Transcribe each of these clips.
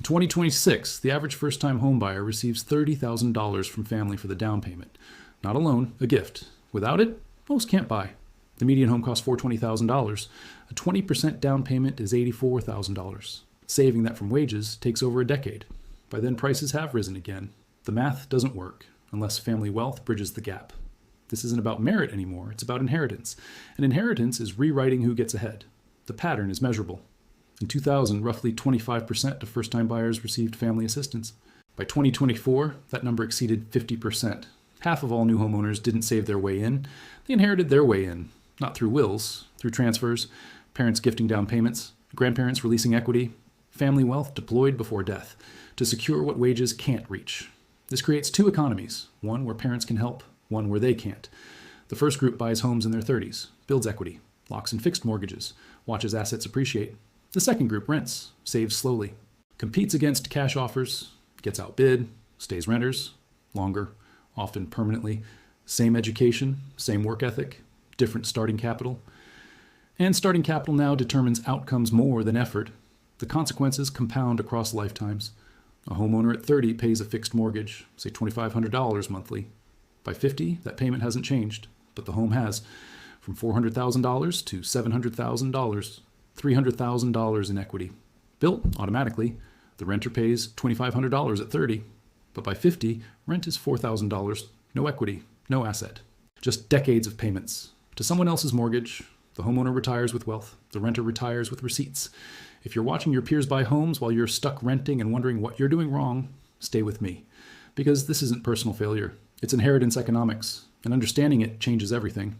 2026, the average first-time homebuyer receives $30,000 from family for the down payment. Not a loan, a gift. Without it, most can't buy. The median home costs $420,000. A 20% down payment is $84,000. Saving that from wages takes over a decade. By then, prices have risen again. The math doesn't work unless family wealth bridges the gap. This isn't about merit anymore, it's about inheritance. And inheritance is rewriting who gets ahead. The pattern is measurable. In 2000, roughly 25% of first-time buyers received family assistance. By 2024, that number exceeded 50%. Half of all new homeowners didn't save their way in. They inherited their way in, not through wills, through transfers, parents gifting down payments, grandparents releasing equity, family wealth deployed before death to secure what wages can't reach. This creates two economies, one where parents can help, one where they can't. The first group buys homes in their 30s, builds equity, locks in fixed mortgages, watches assets appreciate. The second group rents, saves slowly, competes against cash offers, gets outbid, stays renters, longer, often permanently, same education, same work ethic, different starting capital. And starting capital now determines outcomes more than effort. The consequences compound across lifetimes. A homeowner at 30 pays a fixed mortgage, say $2,500 monthly. By 50, that payment hasn't changed, but the home has, from $400,000 to $700,000. $300,000 in equity. Built automatically, the renter pays $2,500 at 30, but by 50, rent is $4,000, no equity, no asset. Just decades of payments. To someone else's mortgage, the homeowner retires with wealth, the renter retires with receipts. If you're watching your peers buy homes while you're stuck renting and wondering what you're doing wrong, stay with me. Because this isn't personal failure, it's inheritance economics, and understanding it changes everything.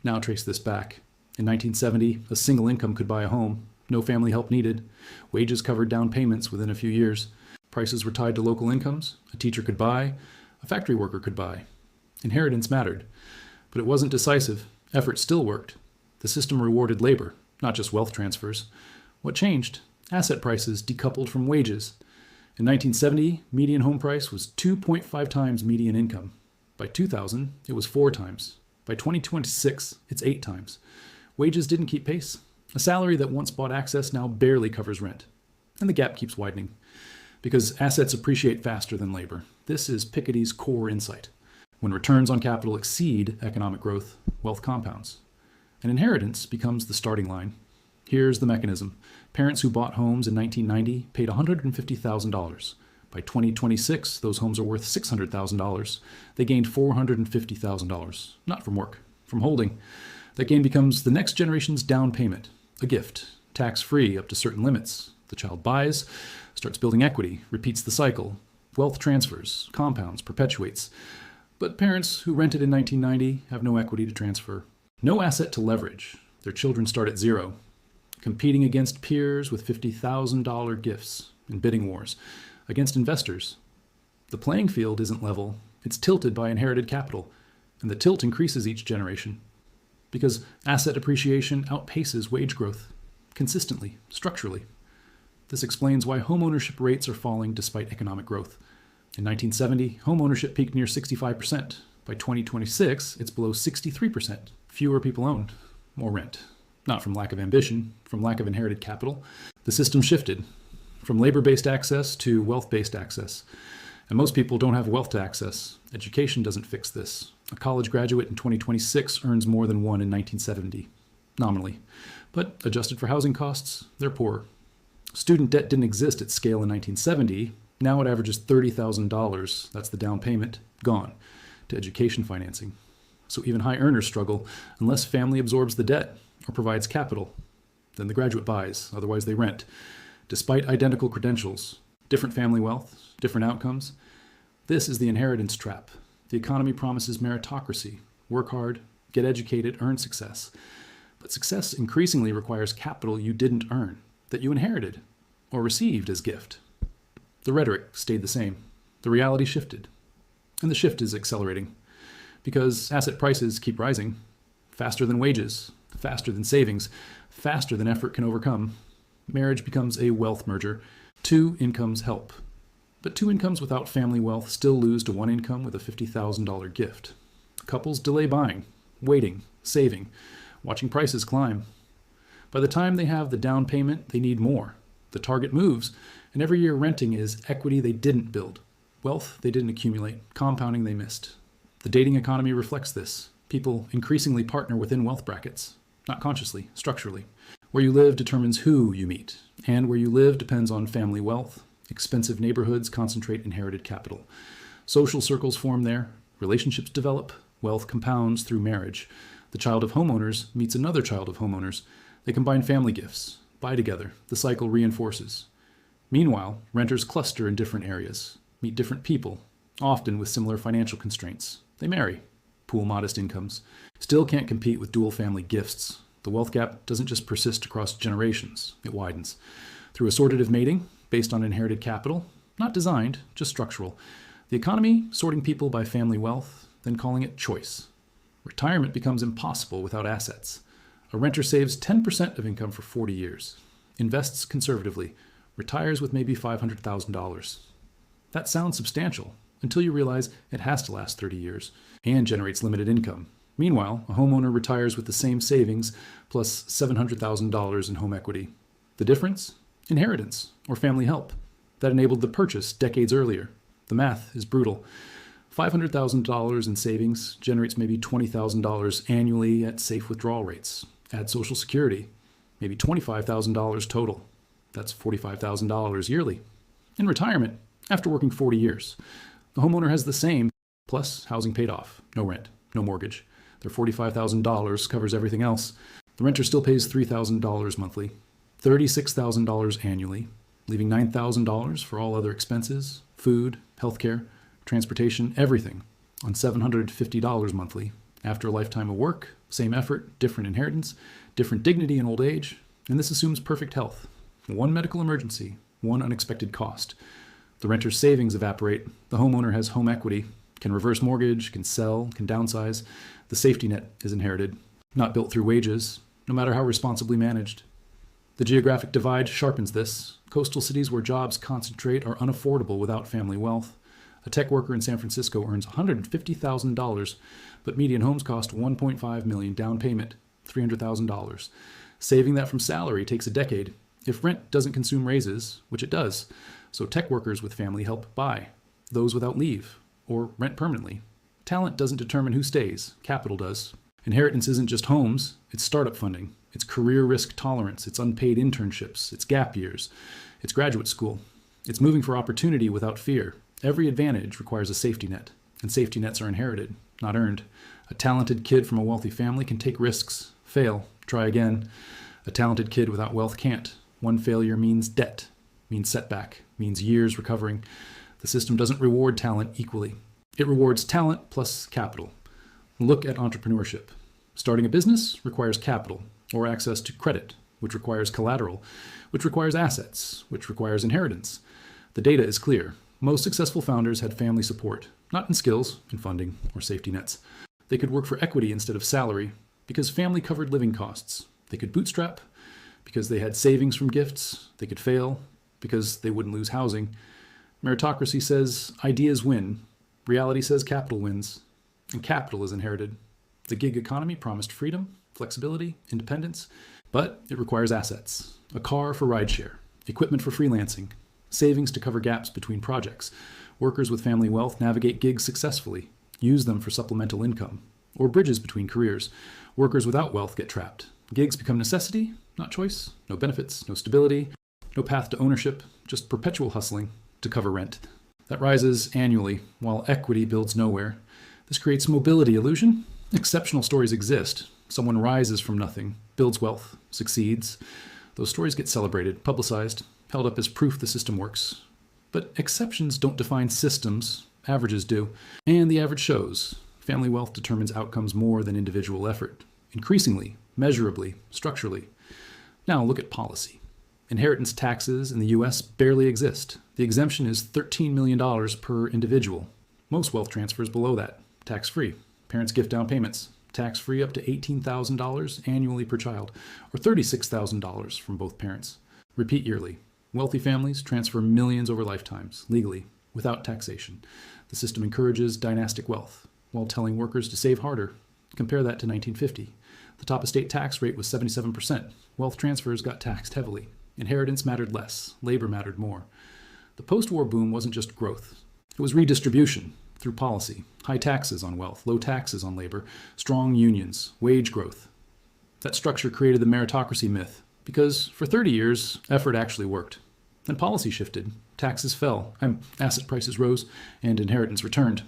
Now trace this back. In 1970, a single income could buy a home. No family help needed. Wages covered down payments within a few years. Prices were tied to local incomes. A teacher could buy. A factory worker could buy. Inheritance mattered. But it wasn't decisive. Effort still worked. The system rewarded labor, not just wealth transfers. What changed? Asset prices decoupled from wages. In 1970, median home price was 2.5 times median income. By 2000, it was 4 times. By 2026, it's 8 times. Wages didn't keep pace. A salary that once bought access now barely covers rent. And the gap keeps widening. Because assets appreciate faster than labor. This is Piketty's core insight. When returns on capital exceed economic growth, wealth compounds. And inheritance becomes the starting line. Here's the mechanism. Parents who bought homes in 1990 paid $150,000. By 2026, those homes are worth $600,000. They gained $450,000. Not from work, from holding. That gain becomes the next generation's down payment, a gift, tax-free up to certain limits. The child buys, starts building equity, repeats the cycle. Wealth transfers, compounds, perpetuates. But parents who rented in 1990 have no equity to transfer. No asset to leverage. Their children start at zero, competing against peers with $50,000 gifts in bidding wars, against investors. The playing field isn't level. It's tilted by inherited capital, and the tilt increases each generation. Because asset appreciation outpaces wage growth, consistently, structurally. This explains why homeownership rates are falling despite economic growth. In 1970, homeownership peaked near 65%. By 2026, it's below 63%. Fewer people own, more rent. Not from lack of ambition, from lack of inherited capital. The system shifted from labor-based access to wealth-based access. And most people don't have wealth to access. Education doesn't fix this. A college graduate in 2026 earns more than one in 1970, nominally. But adjusted for housing costs, they're poor. Student debt didn't exist at scale in 1970. Now it averages $30,000, that's the down payment, gone, to education financing. So even high earners struggle unless family absorbs the debt or provides capital. Then the graduate buys, otherwise they rent. Despite identical credentials, different family wealth, different outcomes. This is the inheritance trap. The economy promises meritocracy. Work hard, get educated, earn success. But success increasingly requires capital you didn't earn, that you inherited or received as gift. The rhetoric stayed the same. The reality shifted. And the shift is accelerating. Because asset prices keep rising, faster than wages, faster than savings, faster than effort can overcome. Marriage becomes a wealth merger. 2 incomes help. But 2 incomes without family wealth still lose to 1 income with a $50,000 gift. Couples delay buying, waiting, saving, watching prices climb. By the time they have the down payment, they need more. The target moves, And every year renting is equity they didn't build, wealth they didn't accumulate, compounding they missed. The dating economy reflects this. People increasingly partner within wealth brackets, not consciously, structurally. Where you live determines who you meet, and where you live depends on family wealth. Expensive neighborhoods concentrate inherited capital. Social circles form there, relationships develop, wealth compounds through marriage. The child of homeowners meets another child of homeowners. They combine family gifts, buy together, the cycle reinforces. Meanwhile, renters cluster in different areas, meet different people, often with similar financial constraints. They marry, pool modest incomes, still can't compete with dual family gifts. The wealth gap doesn't just persist across generations, it widens. Through assortative mating, based on inherited capital, not designed, just structural. The economy sorting people by family wealth, then calling it choice. Retirement becomes impossible without assets. A renter saves 10% of income for 40 years, invests conservatively, retires with maybe $500,000. That sounds substantial until you realize it has to last 30 years and generates limited income. Meanwhile, a homeowner retires with the same savings plus $700,000 in home equity. The difference? Inheritance or family help. That enabled the purchase decades earlier. The math is brutal. $500,000 in savings generates maybe $20,000 annually at safe withdrawal rates. Add Social Security, maybe $25,000 total. That's $45,000 yearly. In retirement, after working 40 years, the homeowner has the same, plus housing paid off, no rent, no mortgage. Their $45,000 covers everything else. The renter still pays $3,000 monthly, $36,000 annually, leaving $9,000 for all other expenses, food, healthcare, transportation, everything, on $750 monthly. After a lifetime of work, same effort, different inheritance, different dignity in old age, and this assumes perfect health. One medical emergency, one unexpected cost. The renter's savings evaporate. The homeowner has home equity, can reverse mortgage, can sell, can downsize. The safety net is inherited, not built through wages, no matter how responsibly managed. The geographic divide sharpens this. Coastal cities where jobs concentrate are unaffordable without family wealth. A tech worker in San Francisco earns $150,000, but median homes cost $1.5 million, down payment $300,000. Saving that from salary takes a decade. If rent doesn't consume raises, which it does, so tech workers with family help buy, those without leave, or rent permanently. Talent doesn't determine who stays, capital does. Inheritance isn't just homes, it's startup funding, it's career risk tolerance, it's unpaid internships, it's gap years, it's graduate school. It's moving for opportunity without fear. Every advantage requires a safety net, and safety nets are inherited, not earned. A talented kid from a wealthy family can take risks, fail, try again. A talented kid without wealth can't. One failure means debt, means setback, means years recovering. The system doesn't reward talent equally. It rewards talent plus capital. Look at entrepreneurship. Starting a business requires capital or access to credit, which requires collateral, which requires assets, which requires inheritance. The data is clear. Most successful founders had family support, not in skills, in funding, or safety nets. They could work for equity instead of salary because family covered living costs. They could bootstrap because they had savings from gifts. They could fail because they wouldn't lose housing. Meritocracy says ideas win. Reality says capital wins. And capital is inherited. The gig economy promised freedom, flexibility, independence, but it requires assets. A car for rideshare, equipment for freelancing, savings to cover gaps between projects. Workers with family wealth navigate gigs successfully, use them for supplemental income, or bridges between careers. Workers without wealth get trapped. Gigs become necessity, not choice. No benefits, no stability, no path to ownership, just perpetual hustling to cover rent. That rises annually, while equity builds nowhere. This creates mobility illusion. Exceptional stories exist. Someone rises from nothing, builds wealth, succeeds. Those stories get celebrated, publicized, held up as proof the system works. But exceptions don't define systems, averages do. And the average shows. Family wealth determines outcomes more than individual effort. Increasingly, measurably, structurally. Now look at policy. Inheritance taxes in the US barely exist. The exemption is $13 million per individual. Most wealth transfers below that, tax-free. Parents gift down payments, tax-free up to $18,000 annually per child, or $36,000 from both parents. Repeat yearly. Wealthy families transfer millions over lifetimes, legally, without taxation. The system encourages dynastic wealth, while telling workers to save harder. Compare that to 1950. The top estate tax rate was 77%. Wealth transfers got taxed heavily. Inheritance mattered less, labor mattered more. The post-war boom wasn't just growth. It was redistribution through policy, high taxes on wealth, low taxes on labor, strong unions, wage growth. That structure created the meritocracy myth, because for 30 years, effort actually worked. Then policy shifted, taxes fell, asset prices rose, and inheritance returned.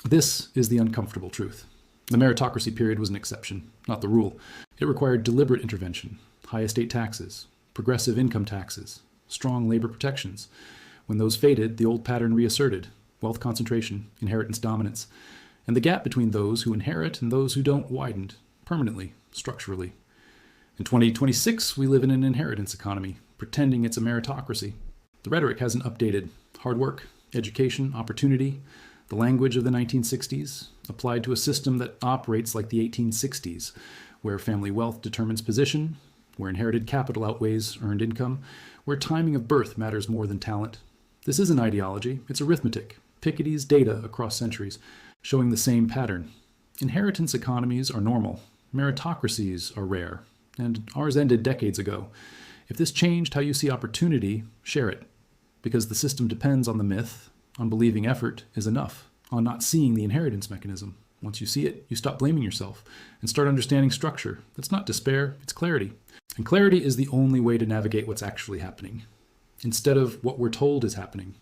This is the uncomfortable truth. The meritocracy period was an exception, not the rule. It required deliberate intervention, high estate taxes, progressive income taxes, strong labor protections. When those faded, the old pattern reasserted: wealth concentration, inheritance dominance, and the gap between those who inherit and those who don't widened, permanently, structurally. In 2026, we live in an inheritance economy, pretending it's a meritocracy. The rhetoric hasn't updated. Hard work, education, opportunity, the language of the 1960s, applied to a system that operates like the 1860s, where family wealth determines position, where inherited capital outweighs earned income, where timing of birth matters more than talent. This isn't ideology, it's arithmetic. Piketty's data across centuries, showing the same pattern. Inheritance economies are normal. Meritocracies are rare. And ours ended decades ago. If this changed how you see opportunity, share it. Because the system depends on the myth, on believing effort is enough, on not seeing the inheritance mechanism. Once you see it, you stop blaming yourself and start understanding structure. That's not despair, it's clarity. And clarity is the only way to navigate what's actually happening, instead of what we're told is happening.